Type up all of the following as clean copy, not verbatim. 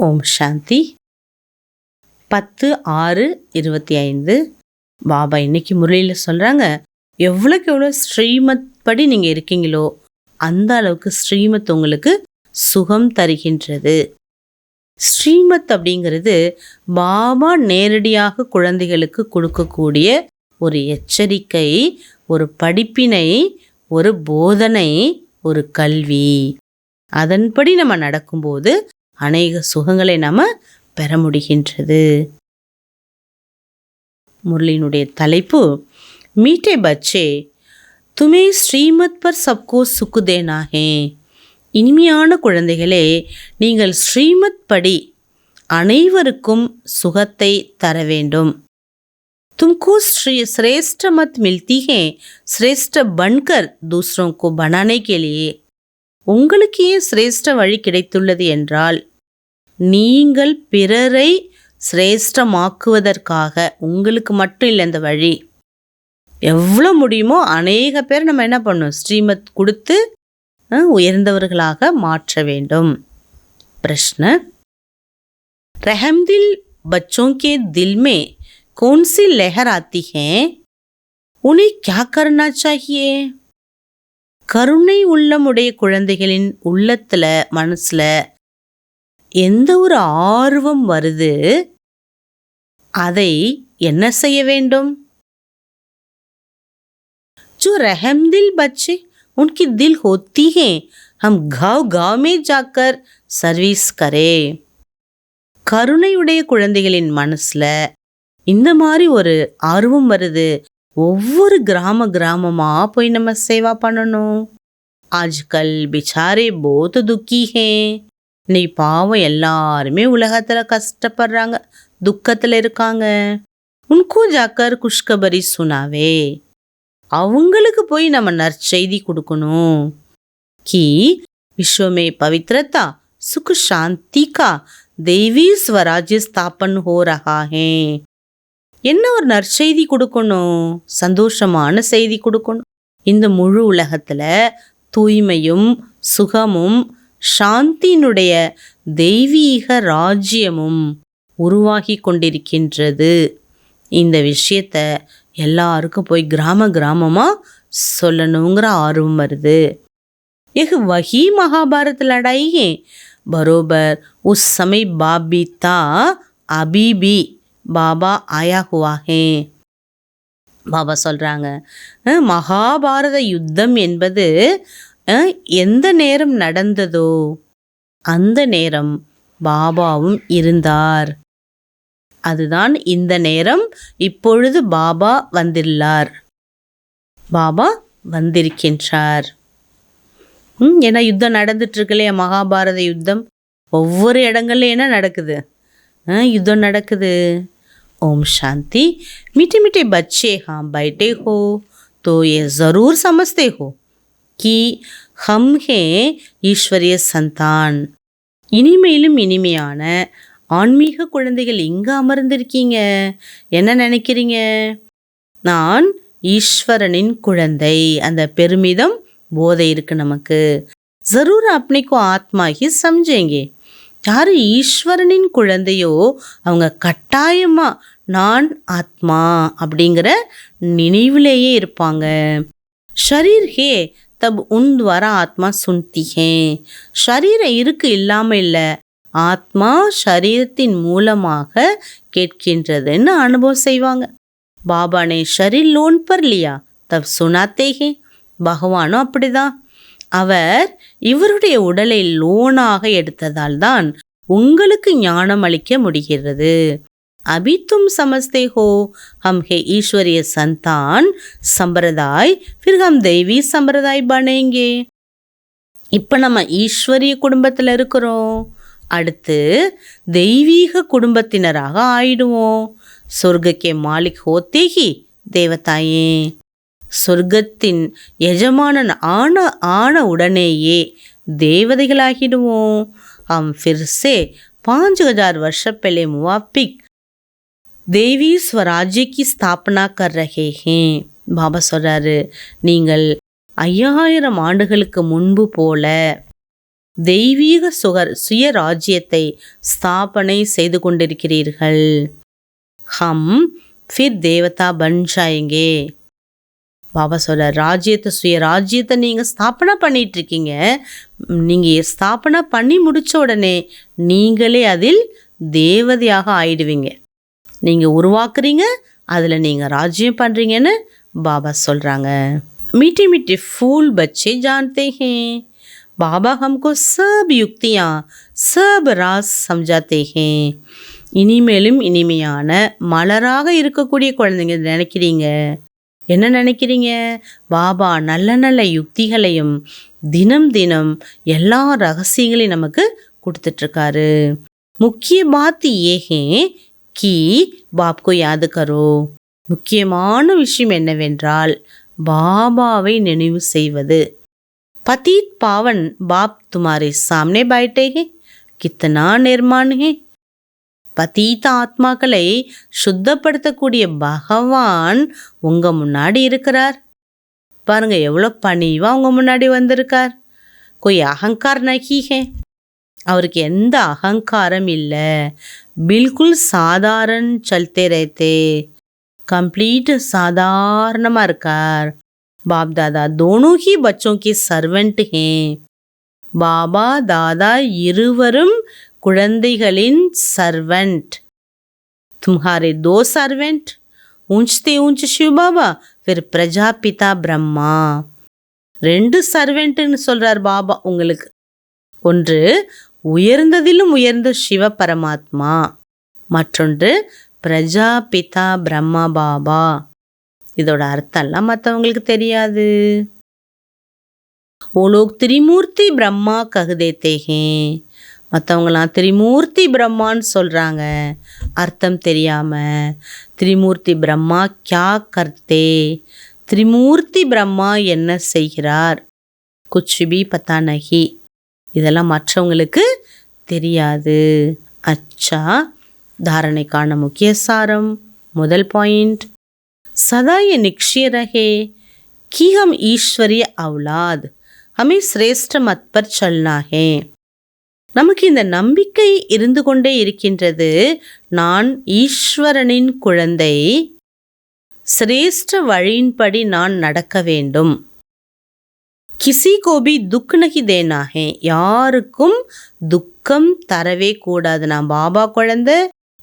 ஓம் சாந்தி. 10/6/25 பாபா இன்னைக்கு முரளியில் சொல்கிறாங்க, எவ்வளோக்கு எவ்வளோ ஸ்ரீமத் படி நீங்கள் இருக்கீங்களோ அந்த அளவுக்கு ஸ்ரீமத் உங்களுக்கு சுகம் தருகின்றது. ஸ்ரீமத் அப்படிங்கிறது பாபா நேரடியாக குழந்தைகளுக்கு கொடுக்கக்கூடிய ஒரு எச்சரிக்கை, ஒரு படிப்பினை, ஒரு போதனை, ஒரு கல்வி. அதன்படி நம்ம நடக்கும்போது அநேக சுகங்களை நம்ம பெற முடிகின்றது. முரளியினுடைய தலைப்பு, மீட்டே பச்சே துமே ஸ்ரீமத் பர் சப்கோ சுக்கு தேனா ஹே. இனிமையான குழந்தைகளே, நீங்கள் ஸ்ரீமத் படி அனைவருக்கும் சுகத்தை தர வேண்டும். तुमको श्रेष्ठ मत मिलती है श्रेष्ठ बनकर दूसरों को बनाने के लिए. உங்களுக்கு ஏன் சிரேஷ்ட வழி கிடைத்துள்ளது என்றால், நீங்கள் பிறரை சிரேஷ்டமாக்குவதற்காக. உங்களுக்கு மட்டும் இல்லை இந்த வழி. எவ்வளோ முடியுமோ அநேக பேர் நம்ம என்ன பண்ணணும், ஸ்ரீமத் கொடுத்து உயர்ந்தவர்களாக மாற்ற வேண்டும். பிரஷ்ன, रहमदिल बच्चों के दिल में कौन सी लहर आती है, उन्हें क्या करना चाहिए? கருணை உள்ளமுடைய குழந்தைகளின் உள்ளத்துல, மனசுல எந்த ஒரு ஆர்வம் வருது, அதை என்ன செய்ய வேண்டும்? जो रहमदिल बच्चे उनकी दिल होती है, हम गाँव गाँव में जाकर सर्विस करें. கருணையுடைய குழந்தைகளின் மனசுல இந்த மாதிரி ஒரு ஆர்வம் வருது, ஒவ்வொரு கிராமமா போய் நம்ம சேவா பண்ணணும். ஆஜ்கல் பிச்சாரே போத் துக்கி ஹே. நீ பாவம், எல்லாருமே உலகத்துல கஷ்டப்படுறாங்க, துக்கத்துல இருக்காங்க. உன்கோ ஜாக்கர் குஷ்கபரி சுனாவே. அவங்களுக்கு போய் நம்ம நற்செய்தி கொடுக்கணும். கி விஸ்வமே பவித்ரதா சுக் சாந்தி கா தெய்வீ ஸ்வராஜ்ய ஸ்தாபன் ஹோ ரஹா ஹே. என்ன ஒரு நற்செய்தி கொடுக்கணும், சந்தோஷமான செய்தி கொடுக்கணும். இந்த முழு உலகத்துல தூய்மையும் சுகமும் சாந்தியினுடைய தெய்வீக ராஜ்யமும் உருவாகி கொண்டிருக்கின்றது. இந்த விஷயத்த எல்லாருக்கும் போய் கிராமமா சொல்லணுங்கிற ஆர்வம் வருது. எஹ் வஹி महाभारत लड़ाई है, बरोबर उस समय बाप भी था, अभी भी பாபா ஆயா ஹுவா ஹே. பாபா சொல்கிறாங்க, மகாபாரத யுத்தம் என்பது எந்த நேரம் நடந்ததோ அந்த நேரம் பாபாவும் இருந்தார். அதுதான் இந்த நேரம். இப்பொழுது பாபா வந்துள்ளார், பாபா வந்திருக்கின்றார். ஏன்னா யுத்தம் நடந்துட்டு இருக்கு இல்லையா, மகாபாரத யுத்தம். ஒவ்வொரு இடங்கள்ல என்ன நடக்குது, யுத்தம் நடக்குது. ओम शांति. मीठे मीठे बच्चे हाँ बैठे हो तो ये ज़रूर समझते हो कि हम हैं ஈஸ்வரிய சந்தான். இனிமையிலும் இனிமையான ஆன்மீக குழந்தைகள் இங்கே அமர்ந்திருக்கீங்க. என்ன நினைக்கிறீங்க? நான் ஈஸ்வரனின் குழந்தை. அந்த பெருமிதம் போதை இருக்கு நமக்கு. ज़रूर अपने को आत्मा ही समझेंगे. யார் ஈஸ்வரனின் குழந்தையோ அவங்க கட்டாயமா நான் ஆத்மா அப்படிங்கிற நினைவிலேயே இருப்பாங்க. ஷரீர் ஹே தப் உன் துவாரா ஆத்மா சுன்தி ஹே. ஷரீரம் இருக்கு, இல்லாமல் இல்லை. ஆத்மா ஷரீரத்தின் மூலமாக கேட்கின்றதுன்னு அனுபவம் செய்வாங்க. பாபானே ஷரீர் லோன் பர் லியா தப் சுனாத்தே ஹே. பகவானும் அப்படிதான். அவர் இவருடைய உடலை லோனாக எடுத்ததால் தான் உங்களுக்கு ஞானம் அளிக்க முடிகிறது. अभी तुम समझते हो हम है ईश्वरीय संतान संप्रदाय, फिर हम दैवी संप्रदाय बनेंगे. இப்போ நம்ம ஈஸ்வரிய குடும்பத்தில் இருக்கிறோம், அடுத்து தெய்வீக குடும்பத்தினராக ஆயிடுவோம். சொர்க்கே மாலிக் ஹோத்தே ஹி தேவதாயே. சொர்க்கத்தின் எஜமானன் ஆன உடனேயே தேவதைகளாகிடுவோம். हम फिर से 5000 वर्ष पहले मुवाफिक தேவி ஸ்வராஜ்ய கி ஸ்தாபனா கர் ரஹே ஹே. பாபா சொல்கிறாரு, நீங்கள் 5000 ஆண்டுகளுக்கு முன்பு போல தெய்வீக சுயராஜ்யத்தை ஸ்தாபனை செய்து கொண்டிருக்கிறீர்கள். ஹம் ஃபிர் தேவதா பன் ஜாயேங்கே. பாபா சொல்ற சுயராஜ்யத்தை நீங்கள் ஸ்தாபனை பண்ணிட்டு இருக்கீங்க. நீங்கள் ஸ்தாபனை பண்ணி முடிச்ச உடனே நீங்களே அதில் தேவதையாக ஆயிடுவீங்க. நீங்கள் உருவாக்குறீங்க, அதில் நீங்கள் ராஜ்யம் பண்ணுறீங்கன்னு பாபா சொல்கிறாங்க. मीठे मीठे फूल बच्चे जानते हैं, बाबा हमको सब युक्तियाँ सब राज समझाते हैं. இனிமேலும் இனிமையான மலராக இருக்கக்கூடிய குழந்தைங்க நினைக்கிறீங்க. என்ன நினைக்கிறீங்க? பாபா நல்ல நல்ல யுக்திகளையும் தினம் தினம் எல்லா ரகசியங்களையும் நமக்கு கொடுத்துட்ருக்காரு. முக்கிய பாத் ஏ ஹே கி பாப்கோ யாद करो. முக்கியமான விஷயம் என்னவென்றால் பாபாவை நினைவு செய்வது. பதீத் பாவன் பாப் துமாரே சாம்னே बैठे हैं, कितना निर्माण है. பதீத்த ஆத்மாக்களை சுத்தப்படுத்தக்கூடிய பகவான் உங்க முன்னாடி இருக்கிறார். பாருங்க எவ்வளோ பணிவா உங்க முன்னாடி வந்திருக்கார். कोई अहंकार नहीं है. அவருக்கு எந்த அகங்காரம் இல்லை. பில்குல் சாதாரண चलते रहते, कंप्लीट சாதாரணமாக இருக்கார். बाप दादा दोनों ही बच्चों के सर्वेंट हैं. பாபா தாதா இருவரும் குழந்தைகளின் சர்வெண்ட். तुम्हारे दो सर्वेंट, ऊंचते ऊंच शिव बाबा, फिर प्रजापिता ब्रह्मा. 2 சர்வெண்ட்டுன்னு சொல்கிறார் பாபா உங்களுக்கு. ஒன்று உயர்ந்ததிலும் உயர்ந்த சிவ பரமாத்மா, மற்றொன்று பிரஜாபிதா பிரம்மா பாபா. இதோட அர்த்தம்லாம் மற்றவங்களுக்கு தெரியாது. वो लोग त्रिमूर्ति ब्रह्मा कह देते हैं. மற்றவங்களாம் திரிமூர்த்தி பிரம்மான்னு சொல்கிறாங்க அர்த்தம் தெரியாமல். திரிமூர்த்தி பிரம்மா கியா கர்த்தே, திரிமூர்த்தி பிரம்மா என்ன செய்கிறார், குச் பி பத்தா நஹி, இதெல்லாம் மற்றவங்களுக்கு தெரியாது. அச்சா, தாரணைக்கான முக்கிய சாரம். முதல் பாயிண்ட், सदा ये निश्चय रहे कि हम ईश्वरीय औलाद, हमें श्रेष्ठ मत पर चलना है. நமக்கு இந்த நம்பிக்கை இருந்து கொண்டே இருக்கின்றது. நான் ஈஸ்வரனின் குழந்தை, சிரேஷ்ட வழியின்படி நான் நடக்க வேண்டும். கிசி கோபி துக் நஹி தேனா ஹே, யாருக்கும் துக்கம் தரவே கூடாது. நான் பாபா குழந்தை,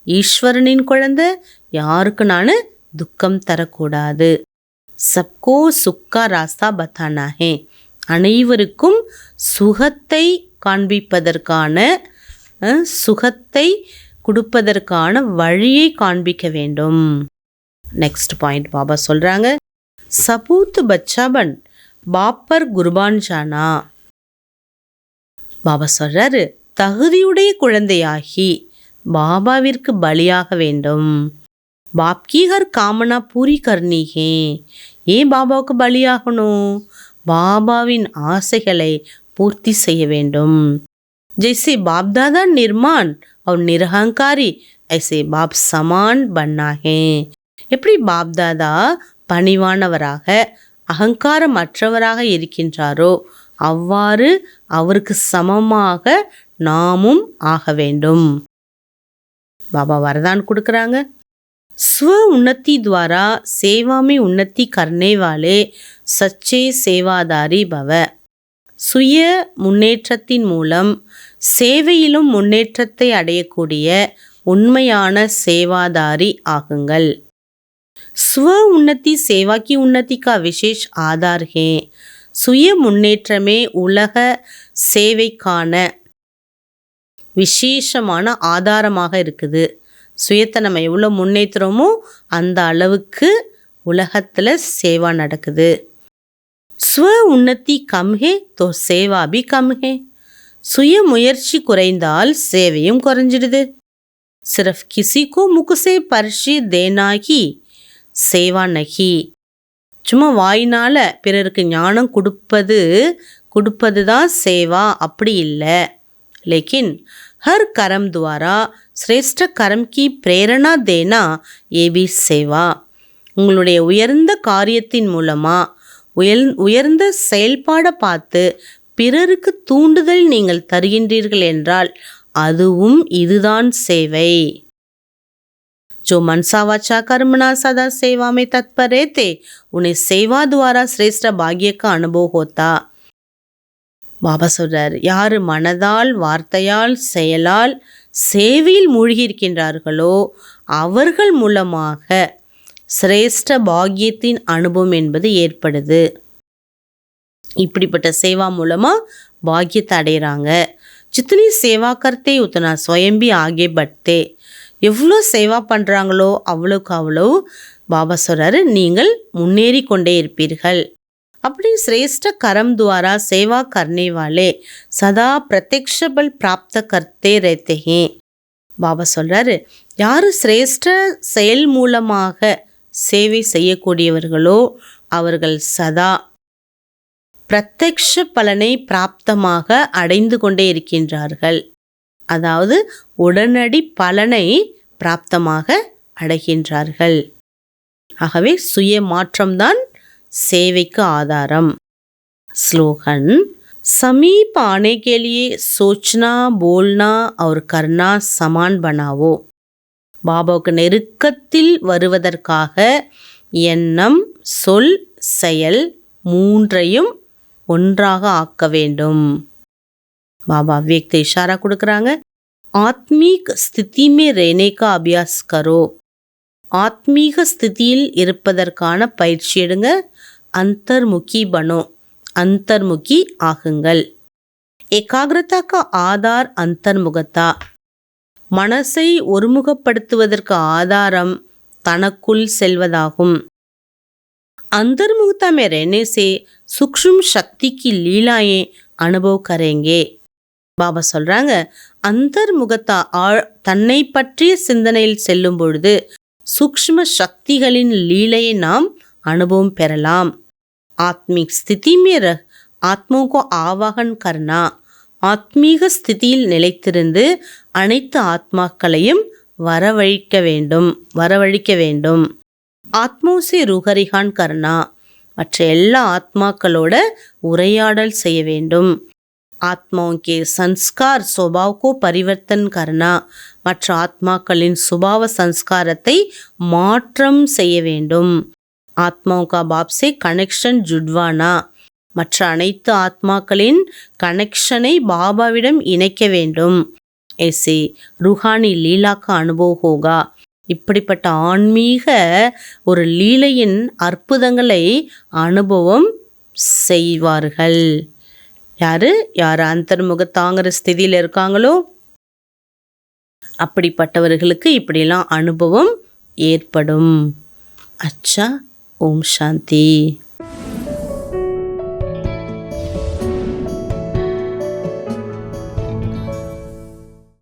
ஈஸ்வரனின் குழந்தை, யாருக்கு நான் துக்கம் தரக்கூடாது. சப்கோ சுக்கா ராஸ்தா பத்தானா ஹே, அனைவருக்கும் சுகத்தை காண்பிப்பதற்கான, சுகத்தை கொடுப்பதற்கான வழியை காண்பிக்க வேண்டும். நெக்ஸ்ட் பாயிண்ட் பாபா சொல்கிறாங்க, சபூத் பச்சாபன் பாப்பர் குர்பான் ஜானா. பாபா சொல்கிறாரு, தகுதியுடைய குழந்தையாகி பாபாவிற்கு பலியாக வேண்டும். பாப்கி ஹர் காமனா பூரி கர்னி ஹே. ஏன் பாபாவுக்கு பலியாகணும்? பாபாவின் ஆசைகளை பூர்த்தி செய்ய வேண்டும். जैसे बाप दादा निर्माण और निरहंकारी, ऐसे बाप समान बनना है. எப்படி பாப் தாதா பணிவானவராக அகங்காரமற்றவராக இருக்கின்றாரோ அவ்வாறு அவருக்கு சமமாக நாமும் ஆக வேண்டும். பாபா வரதான் கொடுக்குறாங்க. स्व उन्नति द्वारा सेवा में उन्नति करने वाले सच्चे सेवादारी भव. சுய முன்னேற்றத்தின் மூலம் சேவையிலும் முன்னேற்றத்தை அடையக்கூடிய உண்மையான சேவாதாரி ஆகுங்கள். ஸ்வ உன்னதி சேவா கி உன்னதி கா விசேஷ் ஆதார் ஹே. சுய முன்னேற்றமே உலக சேவைக்கான விசேஷமான ஆதாரமாக இருக்குது. சுயத்தை நம்ம எவ்வளோ முன்னேற்றுறோமோ அந்த அளவுக்கு உலகத்தில் சேவா நடக்குது. ஸ்வ உன்னதி கம் ஹே தோ சேவா பி கம் ஹே. சுய முயற்சி குறைந்தால் சேவையும் குறைஞ்சிடுது. சிர்ஃப் கிசி கோ முக் சே பரிஷி தேனா ஹி சேவா நஹி. சும்மா வாயினால் பிறருக்கு ஞானம் கொடுப்பது தான் சேவா, அப்படி இல்லை. லேக்கின் हर कर्म द्वारा श्रेष्ठ कर्म की प्रेरणा देना ये भी सेवा. உங்களுடைய உயர்ந்த காரியத்தின் மூலமாக உயர்ந்த செயல்பாடை பார்த்து பிறருக்கு தூண்டுதல் நீங்கள் தருகின்றீர்கள் என்றால் அதுவும் இதுதான் சேவை. जो मनसा वाचा कर्मणा सदा सेवा में तत्पर रहते उन्हें सेवा द्वारा श्रेष्ठ भाग्य का अनुभव होता. பாபா சொல்றார், யார் மனதால் வார்த்தையால் செயலால் சேவையில் மூழ்கி இருக்கின்றார்களோ அவர்கள் மூலமாக சிரேஷ்ட பாக்கியத்தின் அனுபவம் என்பது ஏற்படுது. இப்படிப்பட்ட சேவா மூலமா பாக்கியத்தை அடைகிறாங்க. जितनी सेवा करते उतना स्वयं भी आगे बढ़ते. எவ்வளோ சேவா பண்ணுறாங்களோ அவ்வளோக்கு அவ்வளோ பாபா சொல்கிறாரு நீங்கள் முன்னேறி கொண்டே இருப்பீர்கள். அப்படி श्रेष्ठ कर्म द्वारा सेवा करने वाले सदा प्रत्यक्ष बल प्राप्त करते रहते हैं. பாபா சொல்கிறாரு, யார் சிரேஷ்ட செயல் மூலமாக சேவை செய்யக்கூடியவர்களோ அவர்கள் சதா பிரத்யக்ஷ பலனை பிராப்தமாக அடைந்து கொண்டே இருக்கின்றார்கள். அதாவது உடனடி பலனை பிராப்தமாக அடைகின்றார்கள். ஆகவே சுய மாற்றம்தான் சேவைக்கு ஆதாரம். ஸ்லோகன் समीप आने के लिए सोचना बोलना और करना समान बनावो. பாபாவுக்கு நெருக்கத்தில் வருவதற்காக எண்ணம் சொல் செயல் மூன்றையும் ஒன்றாக ஆக்க வேண்டும். பாபா அவ்வியக்த இஷாரா கொடுக்குறாங்க. ஆத்மீக ஸ்திதி மே रहने का अभ्यास करो. ஆத்மீக ஸ்திதியில் இருப்பதற்கான பயிற்சி எடுங்க. அந்தர்முகி பனோ, அந்தர்முகி ஆகுங்கள். ஏகாகிரதா கா ஆதார் அந்தர்முகத்தா. மனசை ஒருமுகப்படுத்துவதற்கு ஆதாரம் தனக்குள் செல்வதாகும். अंतर्मुखता में रहने से सूक्ष्म शक्ति की लीलाएं अनुभव करेंगे. பாபா சொல்றாங்க, அந்தர்முகத்தா தன்னை பற்றிய சிந்தனையில் செல்லும் பொழுது சூக்ஷ்ம சக்திகளின் லீலையை நாம் அனுபவம் பெறலாம். ஆத்மிக் ஸ்திதி में ஆத்மாओं को आवाहन करना. ஆத்மீக ஸ்திதியில் நிலைத்திருந்து அனைத்து ஆத்மாக்களையும் வரவழைக்க வேண்டும். ஆத்மாவுசே ரூஹரிஹான் கர்னா. மற்ற எல்லா ஆத்மாக்களோட உரையாடல் செய்ய வேண்டும். ஆத்மாओं के संस्कार स्वभाव को परिवर्तन करना. மற்ற ஆத்மாக்களின் சுபாவ சன்ஸ்காரத்தை மாற்றம் செய்ய வேண்டும். ஆத்மாओं का बाप से कनेक्शन जुड़वाना. மற்ற அனைத்து ஆத்மாக்களின் கனெக்ஷனை பாபாவிடம் இணைக்க வேண்டும். ऐसे रूहानी लीला का अनुभव होगा. இப்படிப்பட்ட ஆன்மீக ஒரு லீலையின் அற்புதங்களை அனுபவம் செய்வார்கள். யார் அந்தர்முகத்தாங்கிற ஸ்திதியில் இருக்காங்களோ அப்படிப்பட்டவர்களுக்கு இப்படிலாம் அனுபவம் ஏற்படும். அச்சா, ஓம் சாந்தி.